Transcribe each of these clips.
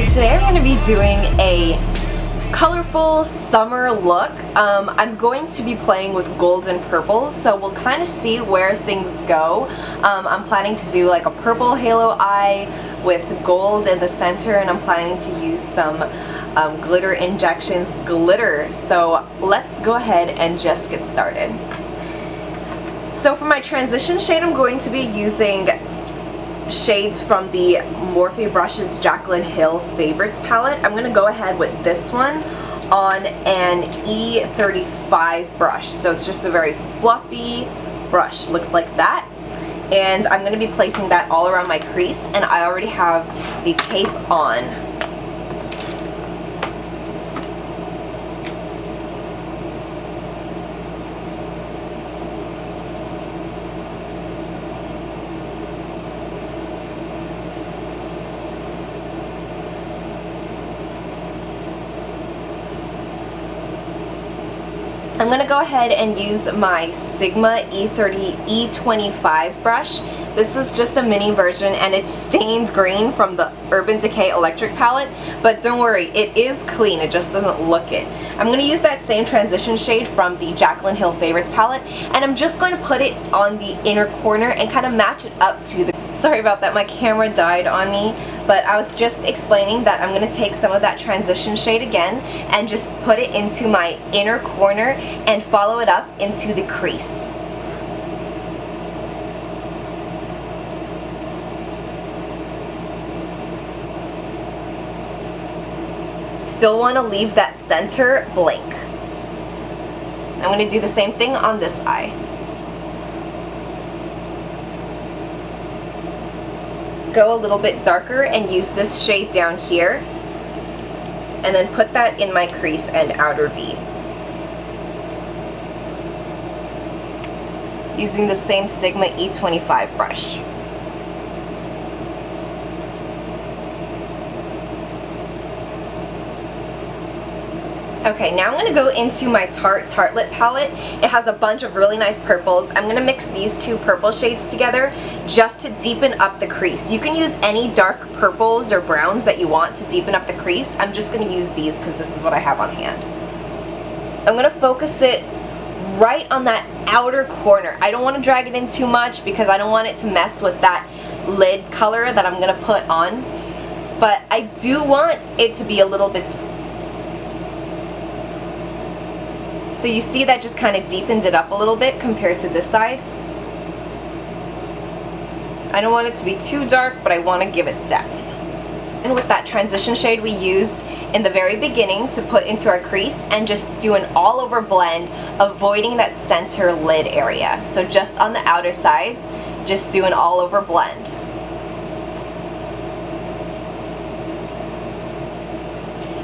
Today I'm going to be doing a colorful summer look. I'm going to be playing with golds and purples, so we'll kind of see where things go. I'm planning to do like a purple halo eye with gold in the center, and I'm planning to use some glitter injections glitter. So let's go ahead and just get started. So for my transition shade, I'm going to be using shades from the Morphe Brushes Jaclyn Hill Favorites palette. I'm going to go ahead with this one on an E35 brush. So it's just a very fluffy brush, looks like that. And I'm going to be placing that all around my crease, and I already have the tape on. I'm going to go ahead and use my Sigma E25 brush. This is just a mini version, and it's stained green from the Urban Decay Electric palette, but don't worry, it is clean, it just doesn't look it. I'm going to use that same transition shade from the Jaclyn Hill Favorites palette, and I'm just going to put it on the inner corner and kind of match it up to the... Sorry about that, my camera died on me, but I was just explaining that I'm going to take some of that transition shade again and just put it into my inner corner and follow it up into the crease. Still want to leave that center blank. I'm going to do the same thing on this eye. Go a little bit darker and use this shade down here, and then put that in my crease and outer V. Using the same Sigma E25 brush. Okay, now I'm going to go into my Tarte Tartlet palette. It has a bunch of really nice purples. I'm going to mix these two purple shades together just to deepen up the crease. You can use any dark purples or browns that you want to deepen up the crease. I'm just going to use these because this is what I have on hand. I'm going to focus it right on that outer corner. I don't want to drag it in too much because I don't want it to mess with that lid color that I'm going to put on. But I do want it to be a little bit... So you see that just kind of deepened it up a little bit compared to this side. I don't want it to be too dark, but I want to give it depth. And with that transition shade we used in the very beginning to put into our crease, and just do an all over blend, avoiding that center lid area. So just on the outer sides, just do an all over blend.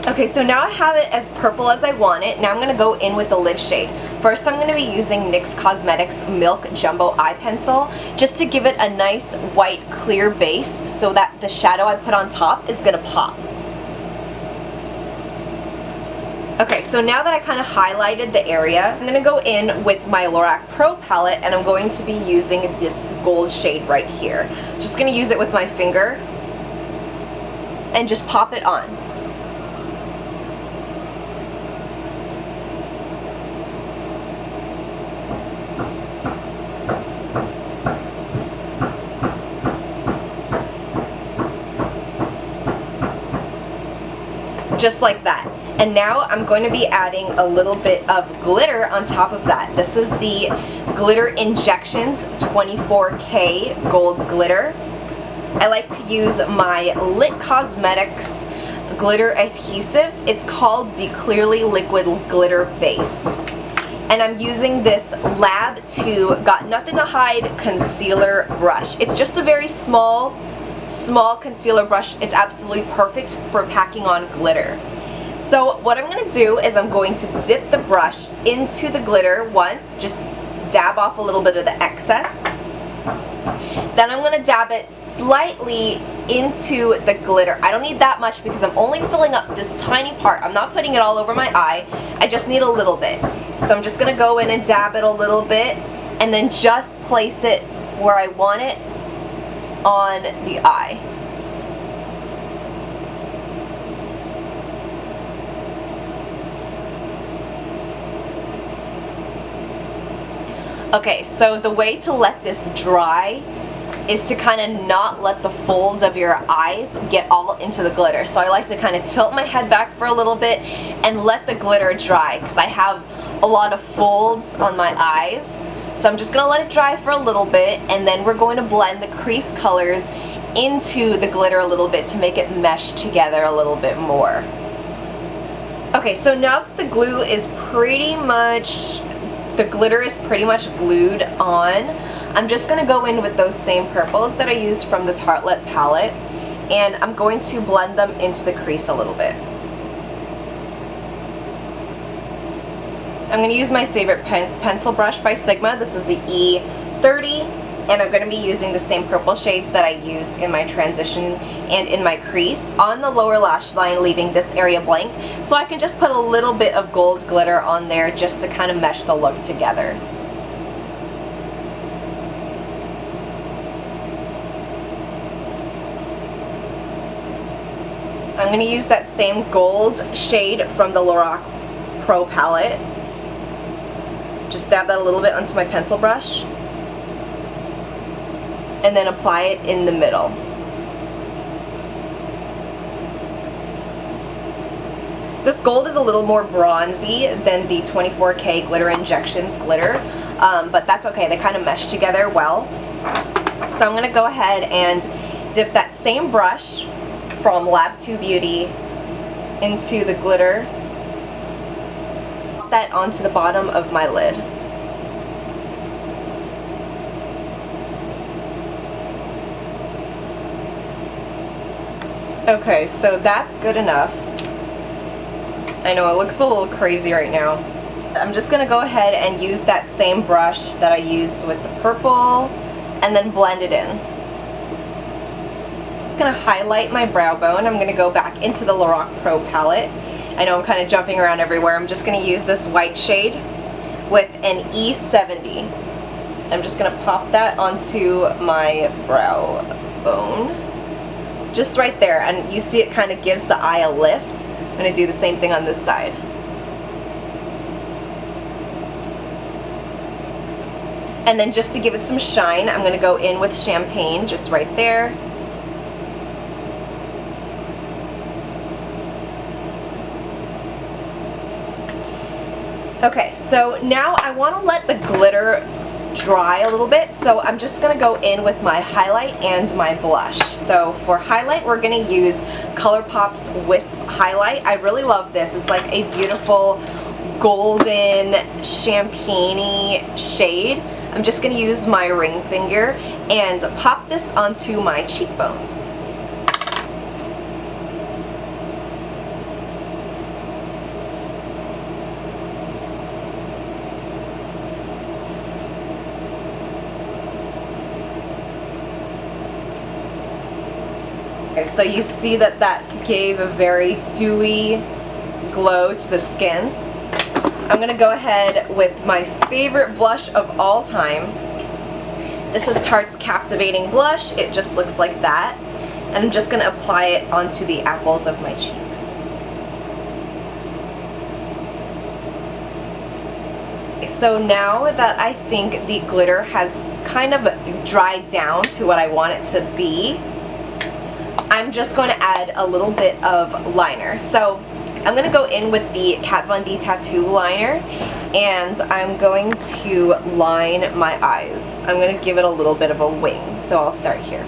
Okay, so now I have it as purple as I want it. Now I'm going to go in with the lid shade. First I'm going to be using NYX Cosmetics Milk Jumbo Eye Pencil just to give it a nice white clear base so that the shadow I put on top is going to pop. Okay, so now that I kind of highlighted the area, I'm going to go in with my Lorac Pro palette, and I'm going to be using this gold shade right here. Just going to use it with my finger and just pop it on. Just like that. And now I'm going to be adding a little bit of glitter on top of that. This is the Glitter Injections 24K Gold Glitter. I like to use my Lit Cosmetics glitter adhesive. It's called the Clearly Liquid Glitter Base. And I'm using this Lab 2 Got Nothing to Hide concealer brush. It's just a very small concealer brush. It's absolutely perfect for packing on glitter. So what I'm going to do is I'm going to dip the brush into the glitter once, just dab off a little bit of the excess. Then I'm going to dab it slightly into the glitter. I don't need that much because I'm only filling up this tiny part. I'm not putting it all over my eye. I just need a little bit. So I'm just going to go in and dab it a little bit and then just place it where I want it on the eye. Okay, so the way to let this dry is to kind of not let the folds of your eyes get all into the glitter. So I like to kind of tilt my head back for a little bit and let the glitter dry, because I have a lot of folds on my eyes. So I'm just going to let it dry for a little bit, and then we're going to blend the crease colors into the glitter a little bit to make it mesh together a little bit more. Okay, so now that the glitter is pretty much glued on, I'm just going to go in with those same purples that I used from the Tartelette palette, and I'm going to blend them into the crease a little bit. I'm going to use my favorite pencil brush by Sigma. This is the E30, and I'm going to be using the same purple shades that I used in my transition and in my crease on the lower lash line, leaving this area blank, so I can just put a little bit of gold glitter on there just to kind of mesh the look together. I'm going to use that same gold shade from the Lorac Pro palette. Just dab that a little bit onto my pencil brush, and then apply it in the middle. This gold is a little more bronzy than the 24K Glitter Injections glitter, but that's okay, they kind of mesh together well. So I'm going to go ahead and dip that same brush from Lab 2 Beauty into the glitter, pop that onto the bottom of my lid. Okay, so that's good enough. I know it looks a little crazy right now. I'm just going to go ahead and use that same brush that I used with the purple and then blend it in. I'm going to highlight my brow bone. I'm going to go back into the Lorac Pro palette. I know I'm kind of jumping around everywhere. I'm just going to use this white shade with an E70. I'm just going to pop that onto my brow bone. Just right there, and you see it kind of gives the eye a lift. I'm going to do the same thing on this side. And then just to give it some shine, I'm going to go in with champagne just right there. Okay, so now I want to let the glitter dry a little bit, so I'm just going to go in with my highlight and my blush. So for highlight, we're going to use ColourPop's Wisp highlight. I really love this. It's like a beautiful golden champagne-y shade. I'm just going to use my ring finger and pop this onto my cheekbones. Okay, so you see that that gave a very dewy glow to the skin. I'm going to go ahead with my favorite blush of all time. This is Tarte's Captivating Blush. It just looks like that. And I'm just going to apply it onto the apples of my cheeks. So now that I think the glitter has kind of dried down to what I want it to be, I'm just going to add a little bit of liner. So I'm going to go in with the Kat Von D Tattoo liner, and I'm going to line my eyes. I'm going to give it a little bit of a wing, so I'll start here.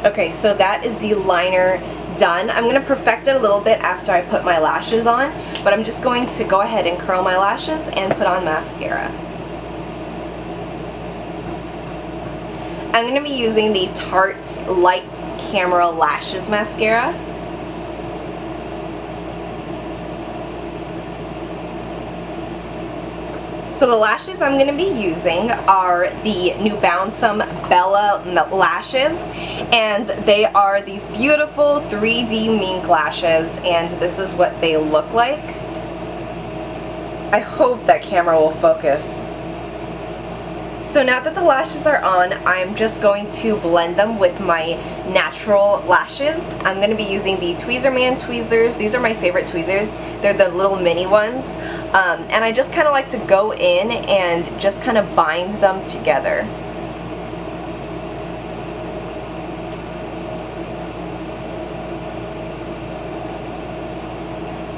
Okay, so that is the liner done. I'm going to perfect it a little bit after I put my lashes on, but I'm just going to go ahead and curl my lashes and put on mascara. I'm going to be using the Tarte's Lights Camera Lashes Mascara. So the lashes I'm going to be using are the New Bouncem Bella lashes, and they are these beautiful 3D mink lashes, and this is what they look like. I hope that camera will focus. So now that the lashes are on, I'm just going to blend them with my natural lashes. I'm going to be using the Tweezerman tweezers. These are my favorite tweezers. They're the little mini ones. And I just kind of like to go in and just kind of bind them together.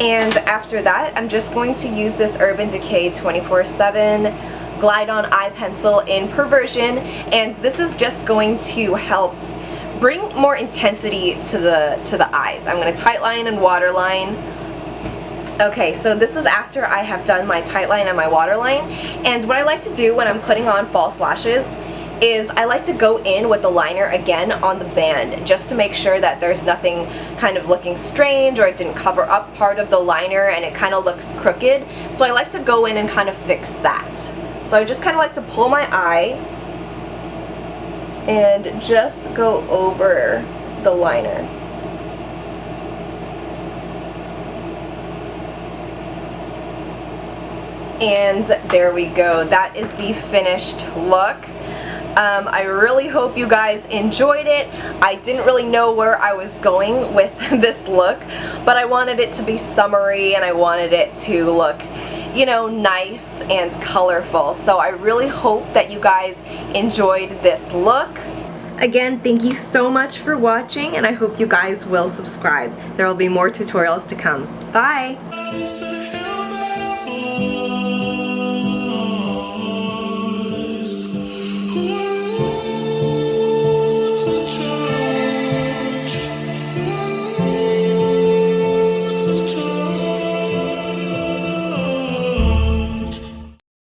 And after that, I'm just going to use this Urban Decay 24/7 Glide On Eye Pencil in Perversion, and this is just going to help bring more intensity to the eyes. I'm going to tightline and waterline. Okay, so this is after I have done my tightline and my waterline, and what I like to do when I'm putting on false lashes is I like to go in with the liner again on the band just to make sure that there's nothing kind of looking strange or it didn't cover up part of the liner and it kind of looks crooked. So I like to go in and kind of fix that. So I just kind of like to pull my eye and just go over the liner. And there we go. That is the finished look. I really hope you guys enjoyed it. I didn't really know where I was going with this look, but I wanted it to be summery and I wanted it to look, you know, nice and colorful. So I really hope that you guys enjoyed this look. Again, thank you so much for watching, and I hope you guys will subscribe. There will be more tutorials to come. Bye!